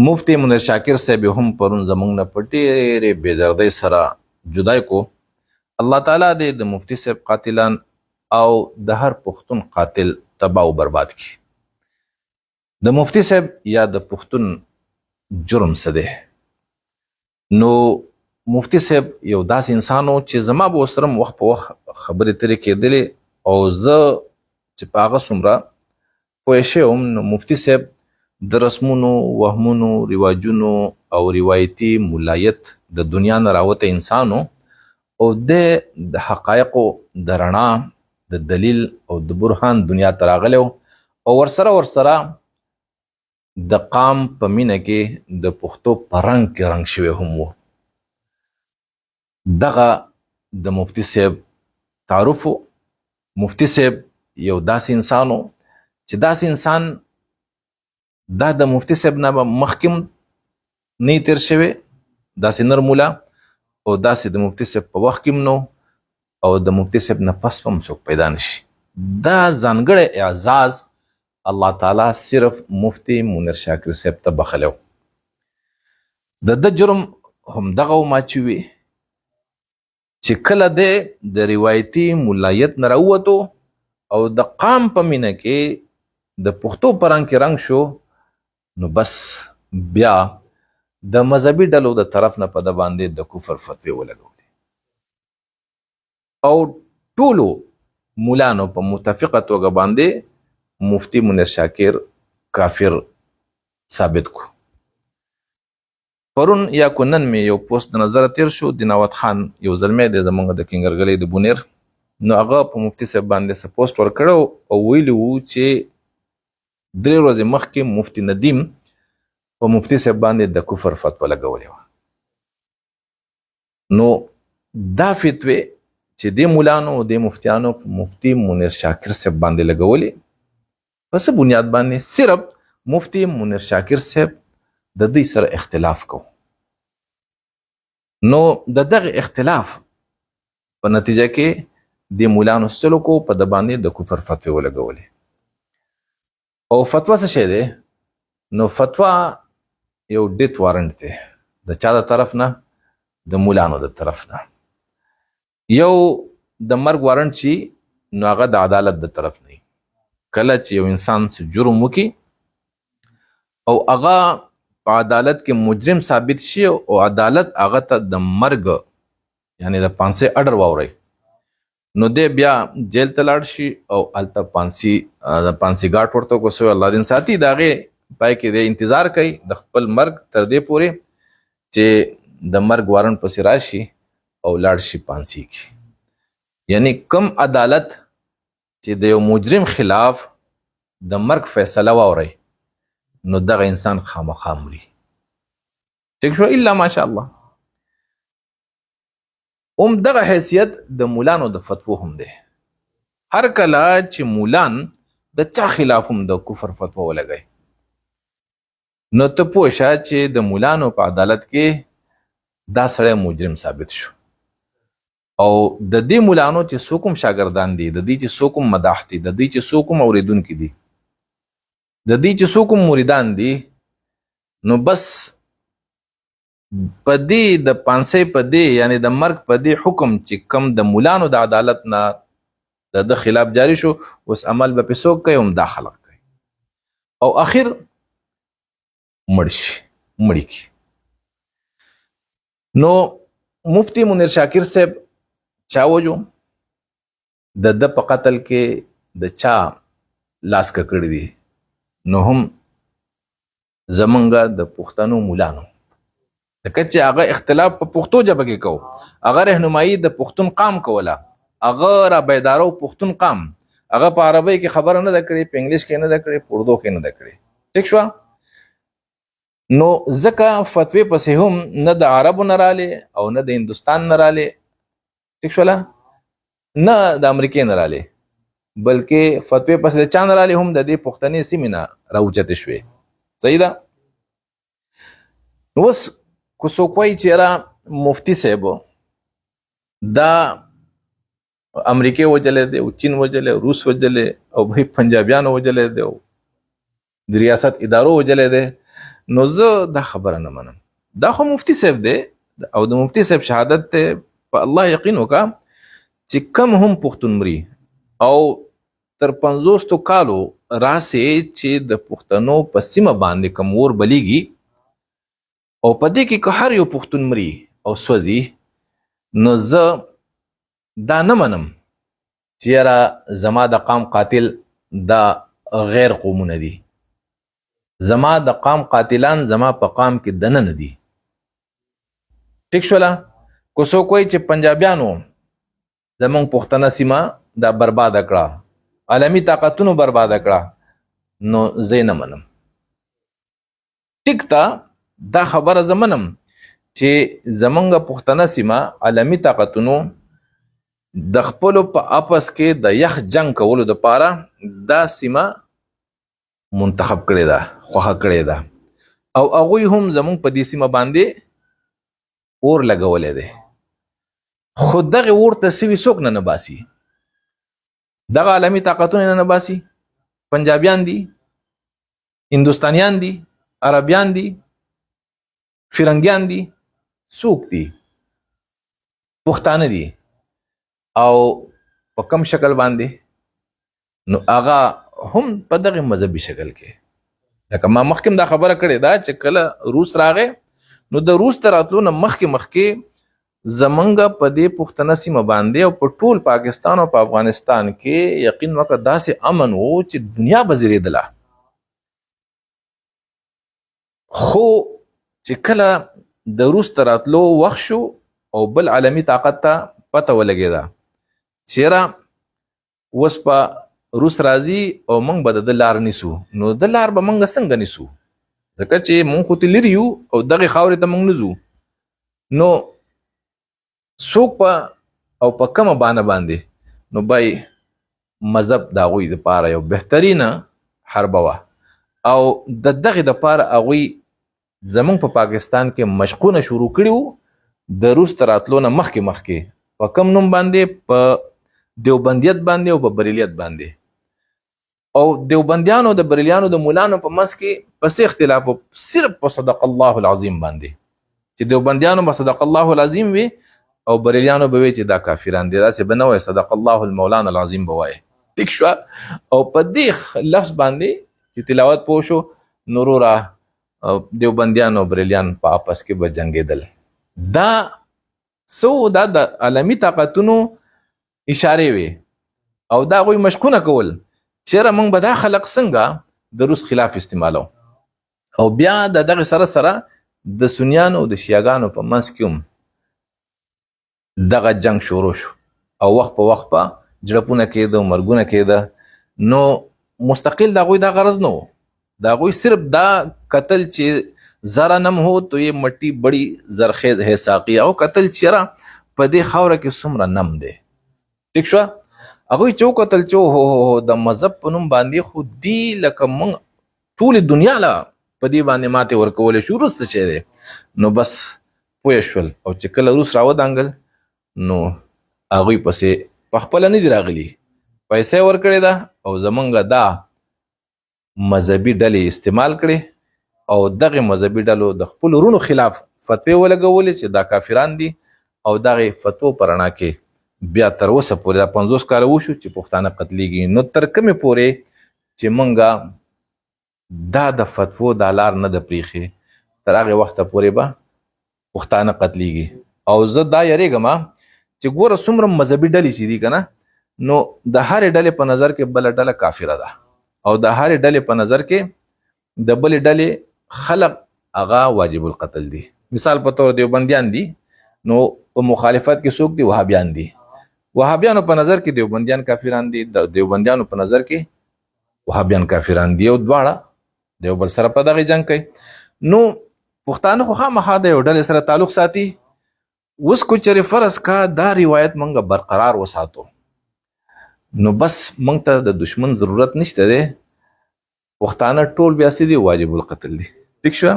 مفتی منیر شاکر صاحب هم پرون زمونږ نه په ډېرې بېدردۍ سره جدای کو. الله تعالی دې د مفتی صاحب قاتلان او د هر پښتون قاتل تباه او برباد کړي. د مفتی صاحب یا د پښتون جرم څه دی؟ نو مفتی صاحب یو داسې انسان و چې زما به ورسره وخت په وخت خبرې اترې کېدلې او زه چې په هغه څومره پوه شوی وم، نو مفتی صاحب د رسمونو، وهمونو، رواجونو او روایتي ملایت د دنیا نه راوته انسان او د حقایقو د رڼا د دلیل او د برهان دنیا ته راغلی او ورسره د قام په مینه کې د پښتو په رنګ کې رنګ شوی هم و. دغه د مفتی صاحب تعارف و. مفتی صاحب یو داسې انسان و چې داسې انسان دا د مفتی صاحب نه به مخکې نه تیر شوی، داسې نر مولا او داسې د مفتی صاحب په وخت کې نو او د مفتی صاحب نه پس هم څوک پیدا نشي. دا ځانګړی اعزاز الله تعالی صرف مفتی منیر شاکر صاحب ته بخلی و. د جرم همدغه و ما چې وي چې کله د روایتي ملایت نه راووتو او د قام په مینه کې د پښتو په رنګ کې رنګ شو، نو بس بیا د مذهبي ډلو د طرف نه په د باندې د کفر فتوی ولګولې او ټولو مولانو په متفقه توګه باندې مفتی منیر شاکر کافر ثابت کو. پرون یا کو نن مې یو پوسټ د نظر تیر شو، دیناوت خان یو زلمی دی زمونږ د کنګرګلۍ د بونیر، نو هغه په مفتی صاحب باندې څه پوسټ ورکړی او ویلي وو چې 3 ورځې مخکې مفتی ندیم په مفتی صاحب باندې د کفر فتوا لګولې وه. نو دا فتوی چې د مولانو او د مفتیانو په مفتی منیر شاکر صاحب باندې لګولې، په څه بنیاد باندې؟ صرف مفتی منیر شاکر صاحب د دوی سره اختلاف کو. نو د دغه اختلاف په نتیجه کې د مولانو سلوکو په د باندې د کفر فتوی ولګولې. او فتوا څه شی دی؟ نو فتوا یو ډیت وارنټ دی د چا د طرف نه؟ د مولانو د طرف نه. یو د مرګ وارنټ چې نو هغه د عدالت د طرف نه. کله چې یو انسان څه جرم وکړي او هغه په عدالت کې مجرم ثابت شي او عدالت هغه ته د مرګ یعنی د پانسۍ اډر واوري، نو دی بیا جیل ته لاړ شي او هلته پانسي ګاټ ورته کوسوي الله دین ساتي، د هغې پای کې دی انتظار کوي د خپل مرګ تر دې پورې چې د مرګ وارنټ پسې راشي او لاړ شي پانسي کې. یعنی کم عدالت چې د یو مجرم خلاف د مرګ فیصله واوري، نو دغه انسان خامخا مري. ټیک شو؟ الا ماشاء الله. دغه حیثیت د مولانو د فتوو هم دی. هر کله چې مولان د چا خلاف هم د کفر فتوا ولګي، نو ته پوه شه چې د مولانو په عدالت کې دا سړی مجرم ثابت شو او د دې مولانو چې څوک هم شاګردان دي، د دې چې څوک هم مداح دي، د دې چې څوک هم اوریدونکي دي، د دې چې څوک هم مریدان دي، نو بس په دې د پانسۍ په دې یعنی د مرګ په دې حکم چې کم د مولانو د عدالت نه د خلاف جاری شو، اوس عمل به پې څوک کوي؟ هم دا خلق کوي او اخر مړی کی. نو مفتی منیر شاکر صاحب چا وجو؟ د په قتل کې د چا لاس ککړی دی؟ نو هم زمونږ د پښتنو مولانو. ځکه چې هغه اختلاف په پښتو ژبه کې کو، هغه رهنمایي د پښتون قام کوله، هغه را بیدارو پښتون قام، هغه په عربی کې خبره نه ده کړې، په انګلیش کې نه ده کړې، په اردو کې نه ده کړې. ټیک شو؟ نو ځکه فتوی پسې هم نه د عربو نه رالې او نه د هندوستان نه رالې، ټیک شوله، نه د امریکې نه رالې، بلکې فتوی پسې د چا نه رالې؟ هم د دې پښتنې سیمې نه راوچتې شوې. صحیح ده؟ نو اوس که څوک وایي چې یاره مفتی صاحب دا امریکې وجلی دی او چین وجلی، روس وجلی او پنجابیانو وجلی دی او د ریاست ادارو وجلی دی، نو زه دا خبره نه منم. دا خو مفتی صاحب دی او د مفتی صاحب شهادت ته په الله یقین وکړه چې کم هم پښتون مري او تر 50 کالو راسې چې د پښتنو په سیمه باندې کوم اور بلیږي او په دې کې که هر یو پښتون مري او سوځي نو زه دا نه منم چې یاره زما د قام قاتل دا غیر قومونه دي. زما د قام قاتلان زما په قام کې دننه دي. ټیک شوله؟ که څوک وایي چې پنجابیانو زمونږ پښتنه سیمه دا برباده کړه، عالمي طاقتونو برباده کړه، نو زه یې نه منم. ټیک ته دا خبره زه منم چې زمونږ پښتنه سیمه عالمي طاقتونو د خپلو په اپس کې د یخ جنگ کولو دپاره دا سیمه منتخب کړې ده، خوښه کړې ده، او هغوی هم زمونږ په دې سیمه باندې اور لګولی دی. خو دغې اور ته سوي څوک نه باسي. دغه عالمي طاقتونه نه باسي. پنجابیان دي، هندوستانیان دي، عربیان دي، فرنګیان دي، څوک دي؟ پښتانه دي. او په کم شکل باندې؟ نو هغه هم په دغه مذهبي شکل کې. لکه ما مخکې دا خبره کړې ده چې کله روس راغی نو د روس تر راتلو نه مخکې زمونږ په دې پښتنه سیمه باندې او په ټول پاکستان او په افغانستان کې یقین وکړه داسې امن و چې دنیا به زیرېدله. خو چې کله د روس تر راتلو وخت شو او بل عالمي طاقت ته پته ولګېده چیرې اوس په روس راځي او موږ به د ده لار نیسو، نو د لار به موږ څنګه نیسو؟ ځکه چې موږ خو ترې لرې یو او دغې خاورې ته موږ نه ځو. نو څوک په او په کومه بانه باندې؟ نو بای مذهب د هغوی دپاره یو بهترینه حربه وه او د دغې دپاره هغوی زمونږ په پاکستان کې مشقونه شروع کړي وو د روس تر راتلو نه مخکې په کم نوم باندې؟ په دیوبندیت باندې او په بریلیت باندې. او دیوبندیانو د بریلیانو د مولانو په منځ کې پسې اختلاف صرف په صدق الله العظیم باندې، چې دیوبندیانو به صدق الله العظیم وي او بریلیانو به وي چې دا کافران دي. داسې به نه وایي صدق الله المولانا العظیم به وایي. ټیک شوه؟ او په دې لفظ باندې چې تلاوت پوه شو نو وروره دیوبندیان او بریلیان په آپس کې به جنګېدل. دا دا د عالمي طاقتونو اشارې وي او دا هغوی مشقونه کول چیرې موږ به دا خلق څنګه د روس خلاف استعمالو. او بیا د دغه سره د سنیانو او د شیعاګانو په منځ کې هم دغه جنگ شروع شو او وخت په وخت په جړپونه کېده، مرګونه کېده. نو مستقل د هغوی دا غرض نه و. د هغوی صرف دا قتل چې ذره نم ہو تو یہ مٹی بڑی زرخیز ہے ساقی، او قتل چیرې په دې خاوره کې څومره نم دی. ټیک شوه؟ هغوی چې وکتل چې هو د مذهب په نوم باندې خو دي لکه موږ ټولې دنیا له په دې باندې ماتې ورکولی شو، روس څه شی دی؟ نو بس پوه شول. او چې کله روس راودانګل نو هغوی پسې پخپله نه دي راغلي، پیسې ورکړې ده او زمونږ دا مذهبي ډلې استعمال کړې او دغه مذهبي ډلو د خپل ورونو خلاف فتوی ولګولې چې دا کافران دي. او دغه فتو په رڼا کې بیا تر اوسه پورې دا 50 کاله وشو چې پښتانه قتلیږي. نو تر کومې پورې چې مونږه دا د فتوو دا لار نه ده پریښې تر هغې وخته پورې به پښتانه قتلیږي. او زه دا یریږم چې ګوره څومره مذهبي ډلې چې دي که نه، نو د هرې ډلې په نظر کې بله ډله کافره ده او د هرې ډلې په نظر کې د بلې ډلې خلق هغه واجب القتل دي. مثال په طور دیوبندیان دي، نو په مخالفت کې څوک دي؟ وهابیان دي. وهابیانو په نظر کې دیوبندیان کافران دي، د دیوبندیانو په نظر کې وهابیان کافران دي، او دواړه دیو بل سره په دغه جنگ کوي. نو پښتانه خو خامخا د یو ډلې سره تعلق ساتي. اوس کو چېرې فرض کا دا روایت موږ برقرار وساتو نو بس موږ ته د دشمن ضرورت نشته دی. پښتانه ټول بیا څه دي؟ واجب القتل دي. ټیک شوه؟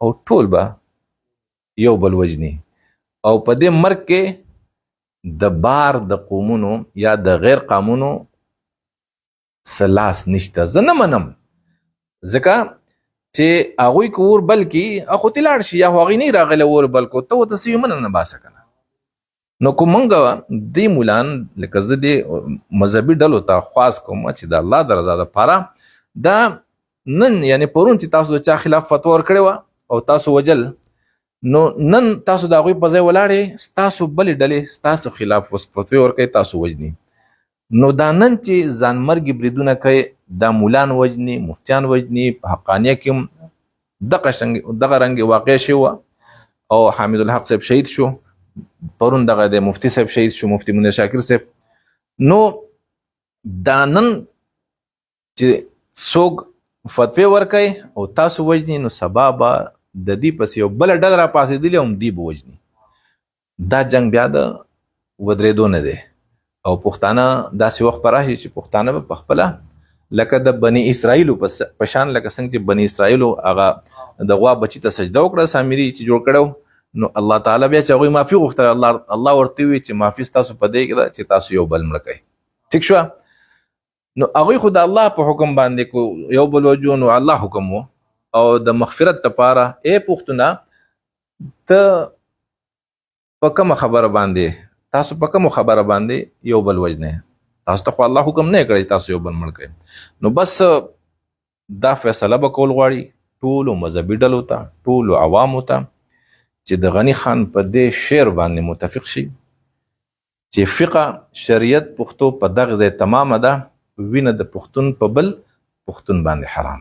او ټول به یو بل وجني او په دې مرګ کې د بار د قومونو یا د غیر قومونو څه لاس نشته. زه نه منم ځکه چې هغوی که اور بل کی اخو ته لاړ شي یا هغوی نه راغلی اور بل کو ته ورته څه منه نه باسه که نه. نو که مونږ دې مولان لکه زه دې مذهبي ډلو ته خواست کوم چې د الله د رضا دپاره دا نن یعنی پرون چې تاسو د چا خلاف فتوا ورکړې وه او تاسو وجل، نو نن تاسو د هغوی په ځای ولاړې ستاسو بلې ډلې ستاسو خلاف فتوی ورکوي، تاسو وجني. نو دا نن چې ځانمرګي بریدونه کوي دا مولان وجني، مفتیان وجني، په حقانیه کې هم دغه رنګ واقع شوی وه او حامد الحق صاحب شهید شو، پرون دغه د مفتی صاحب شهید شو، مفتی منیر شاکر صاحب. نو دا نن چې څوک فتوی ورکوي او تاسو وجني نو سبا به د دې پسې یو بله ډله راپاڅېدلې هم دوی به وجني. دا جنګ بیا د ودرېدو نه دی او پښتانه داسې وخت به راشي چې پښتانه به پخپله لکه د بني اسرائیلو په شان لکه څنګه چې بني اسرائیلو هغه د غوا بچي ته سجده وکړه سامري چې جوړ کړی نو الله تعالی بیا چې هغوی معافي غوښتله، الله ورته وویل چې معافي ستاسو په دې کې ده چې تاسو یو بل مړه کوئ. ټیک شوه؟ نو هغوی خو د الله په حکم باندې کو یو بل وجو، نو الله حکم و او د مغفرت دپاره ای پښتونه ته په کومه خبره باندې تاسو په کومه خبره باندې یو بل وجنئ؟ تاسو ته خو الله حکم نه کړی تاسو یو بل مړ کړئ. نو بس دا فیصله به کول غواړي ټولو مذهبي ډلو ته، ټولو عوامو ته چې د غني خان په دې شعر باندې متفق شي چې فقه شریعت پښتو په دغه ځای تمامه ده، وینه د پښتون په بل پښتون باندې حرام.